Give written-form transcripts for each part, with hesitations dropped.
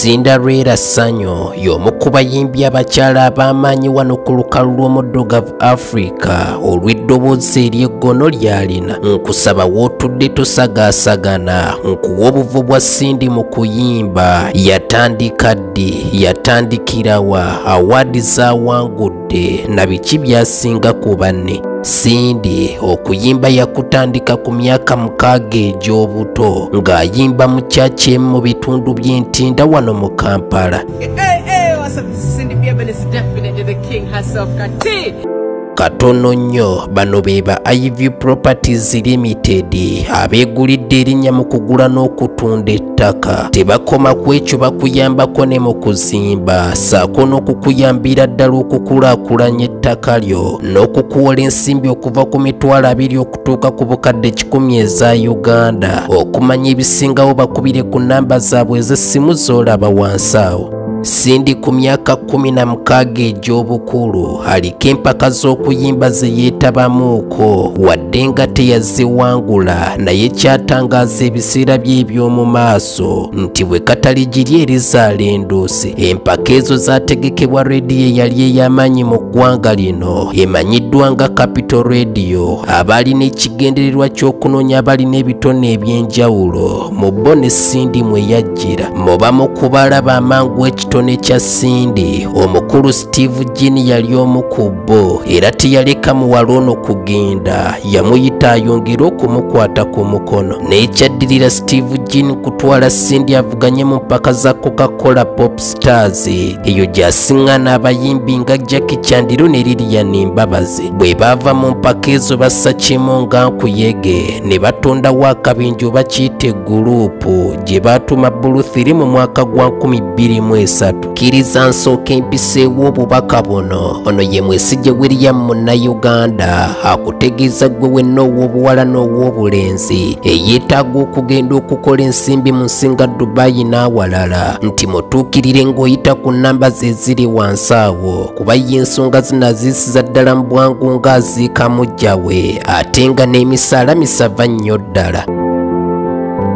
Cinderella Sanyo y'omu ku bayimbi abakyala ab'amaanyi wano ku lukalu lw'omuddugavu Africa olw'eddoboozi ery'eggono ly'alina. Nkusaba w'otudde tosagaasagana nkuwa obuvu bwa Cindy mu kuyimba. Yatandika ddi? Yatandikira wa? Awaadi z'awangudde na biki by'asinga ku banne? Cindy okuyimba yakutandika ku myaka 6 egy'obuto ng'ayimba mu kyaki emu mu bitundu by'Entinda wano mu Kampala. What's up? This is Cindy Bibino. It's definitely the king herself, Kati. Katono nnyo bano beba Ivy Properties Limited abeegulidde erinnya mu kugula n'okutunda ettaka. Tebakoma ku ekyo bakuyambako ne mu kuzimba saako n'okukuyambira ddala okukulaakulanya ettaka lyo n'okukuwola ensimbi okuva ku mitwalo 2 okutuuka ku bukadde 10 eza Uganda. Okumanya ebisingawo bakubire ku nnamba zaabwe ez'essimu z'olaba wansi awo. Cindy ku myaka 16 egy'obukulu aliko empaka z'okuyimba ze yeetabamuuko wadde nga teyaziwangula, naye kyatangaaza ebiseera bye eby'omu maaso nti bwe katali giri erizaala enduusi. Empaka ezo zaategekebwa rediyo eyali ey'amaanyi mu ggwanga lino emanyiddwa nga Capital Radio, abaalina ekigendererwa ky'okunoonya abalina ebitone eby'enjawulo. Mu bo ne Cindy mwe yajjira. Mubamu ku balaba amangu ekitone kya Cindy, omukulu Steve Jini yali omu ku bo, era teyaleka muwala ono kugenda, yamuyita ayongera okumukwata ku mukono. N'ekyaddirira Steve Jini kutwala Cindy avuganye mu mpaka za Coca-Cola Pop Stars, eyo gy'asiŋŋaana abayimbi nga Jackie Chandiru ne Lilian Mbabazi. Bwe baava mu mpaka ezo bassa kimu nga nkuyege ne batondawo akabinjo bakiyita guruupu gye baatuma Buluthiri mu mwaka gwa 2003. Kkiriza nsooka empiseewo obubaka buno. Ono ye Mwesigye William Munnayuganda akutegeeza gwe wenna ow'obuwala n'ow'obulenzi eyeetaaga okugenda okukola ensimbi mu nsi nga Dubai n'awalala nti mutuukirire ng'oyita ku nnamba ze ziri wansi awo, kuba ye ensonga zinaziisiza ddala mu bwangu ng'aziika mujjawe ate nga n'emisaala misava nnyo ddala.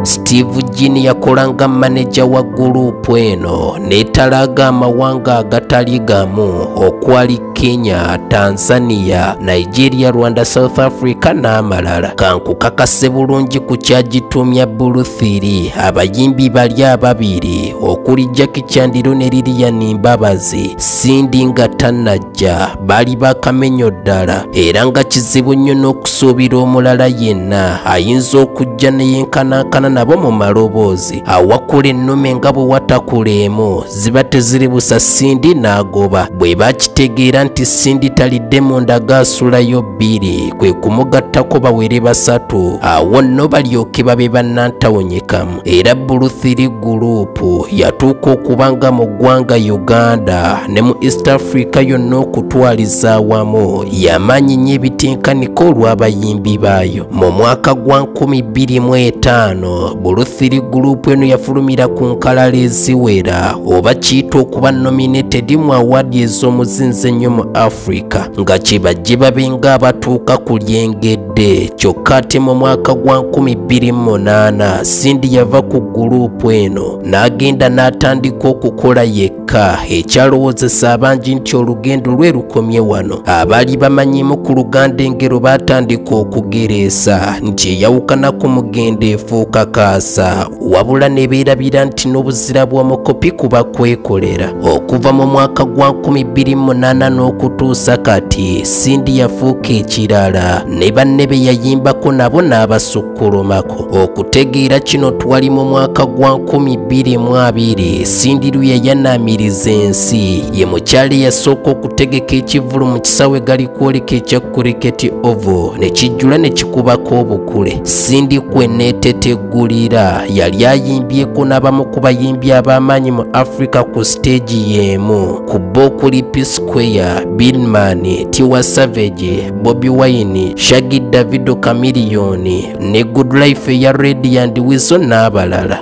Steve Jini yakolanga manager wa guruupu eno n'etalaga amawanga agatali gamu okwali Kenya, Tanzania, Nigeria, Rwanda, South Africa n'amalala. Kankukakase bulungi ku kyagitumya Buluthiri abayimbi bali ababiri okuli Jackie Chandiru ne Lilian Mbabazi Cindy nga tannajja bali bakamenyo ddala, era nga kizibu nnyo n'okusuubira omulala yenna ayinza okujja neyenkanankana nabo mu maloboozi. Awakula ennume nga bwe watakulemu ziba teziri busa Cindy n'agoba. Bwe bakitegeera nti Cindy talidde munda gaasulayo 2 kwe kumugattako bawere 3, awo nno balyoke babe bannantawonyekamu. Era Buluthiri guruupu yatuuka okubanga mu ggwanga Uganda ne mu East Africa yonna okutwaliza awamu, yamaanyi nnyo ebitenkaniko olw'abayimbi baayo. Mu mwaka gwa 2005 Buluthiri guruupu eno yafulumira ku nkalala eziwera oba kiyita okuba nominated mu awaadi ez'omuzinze ennyo mu Africa nga kibajje babe nga abatuuka ku lyengedde. Kyokka ate mu mwaka gwa 2008 Cindy yava ku guruupu eno n'agenda n'atandika okukola yekka, ekyalowoozesa abangi nti olugendo lwe lukomye wano. Abaali bamanyimu ku Luganda engero baatandika okugereesa nti eyawukana ku mugendo efuuka kaasa, wabula ne beerabira nti n'obuzira bw'omukopi kuba kwekolera. Okuva mu mwaka gwa 2008 n'okutuusa kati Cindy yafuuka ekirala, ne banne be yayimbako nabo n'abasukkulumako. Okutegeera kino twali mu mwaka gwa 2020 Cindy lwe yayanaamiriza ensi, ye mukyala eyasooka okutegeka ekivulu mu kisaawe gali kwoleka ekya Cricket Oval ne kijjula ne kikubako obukule. Cindy kweneeteteggulira yali ayimbyeko n'abamu ku bayimbi ab'amaanyi mu Africa ku stage y'emu, ku bo okuli P Square, Billman, Tiwa Savage, Bobby Wine, Shaggy Davido, Chameleon ne Good Life ya Reddy and Weasel n'abalala.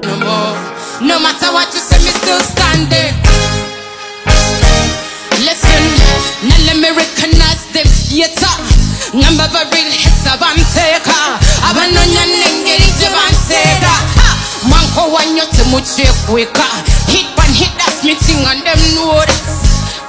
No matter what you say, me still standing. Listen, now let me recognize them theater. Number of real hits of Anteka. Abanonya nengeri jabantega. Manko wanyo temuche kweka. Hit one This meeting and them know that.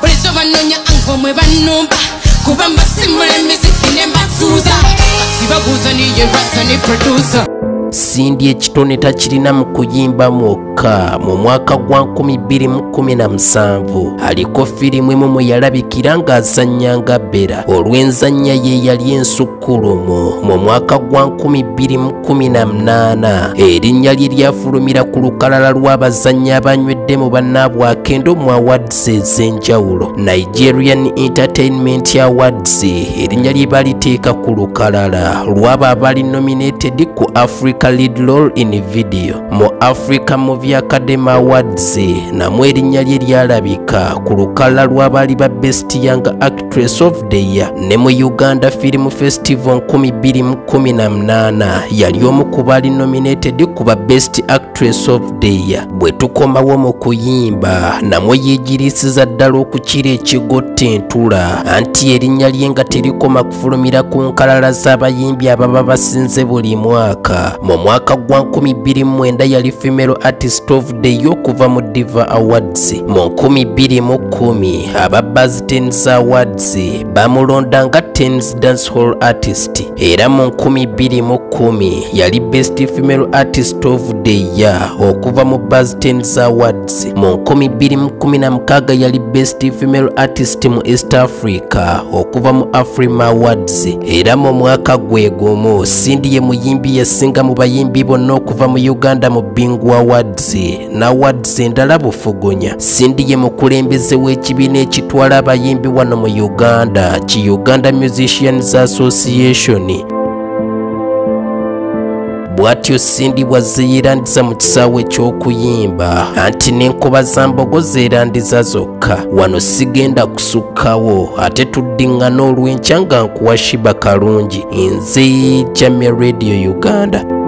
But it's over no nya ango mwe banumba. Kubamba simule miziki ne matuza. Katibaguza ni ye rasta ni producer. Cindy ekitone takirina mu kuyimba mwokka. Mu mwaka gwa 2017 aliko firimu emu mwe yalabikira ng'azannya nga Bella. Olw'enzannya ye yali ensukkulumu. Mu mwaka gwa 2018 erinnya lye lyafulumira ku lukalala lw'abazannyi abanywedde mu bannaabwe akendo mu awards ez'enjawulo. Nigerian Entertainment Awards erinnya lye baliteeka ku lukalala lw'abo abali nominated ku Africa Lead Role in Video. Mu Africa Movie Academy Awards namwe erinnya lye lyalabika ku lukalala lw'abali ba Best Young Actress of the Year. Ne mu Uganda Film Festival 2018 yali omu ku bali nominated ku ba Best Actress of the Year. Bwe tukomawo mu kuyimba namwe yeegirisiza ddala okukira ekigotte entula anti erinnya lye nga terikoma kufulumira ku nkalala z'abayimbi ababa basinze buli mwaka. Mu mwaka gwa 2009 yali Female Artist of the Year okuva mu Diva Awards. Mu 2010 aba Buzz Tennis Awards bamulonda nga Tennis Dancehall Artist. Era mu 2010 yali Best Female Artist of the Year okuva mu Buzz Tennis Awards. Mu 2016 yali Best Female Artist mu East Africa okuva mu Afrima Awards. Era mu mwaka gwe gumu Cindy ye muyimbi yasinga mu bayimbi bonna okuva mu Uganda mu Bingu Awards na awards endala bufugunya. Cindy ye mukulembeze w'ekibiina ekitwala abayimbi wano mu Uganda ki Uganda Musicians Association. Bw'atyo Cindy bw'azeerandiza mu kisaawe eky'okuyimba anti n'enkoba za mbogo zeerandiza zokka. Wano sigenda kusukkawo ate tuddiŋŋana olw'enkya nga nkuwa SHEEBAH kalungi. Nze Jamia Radio Uganda.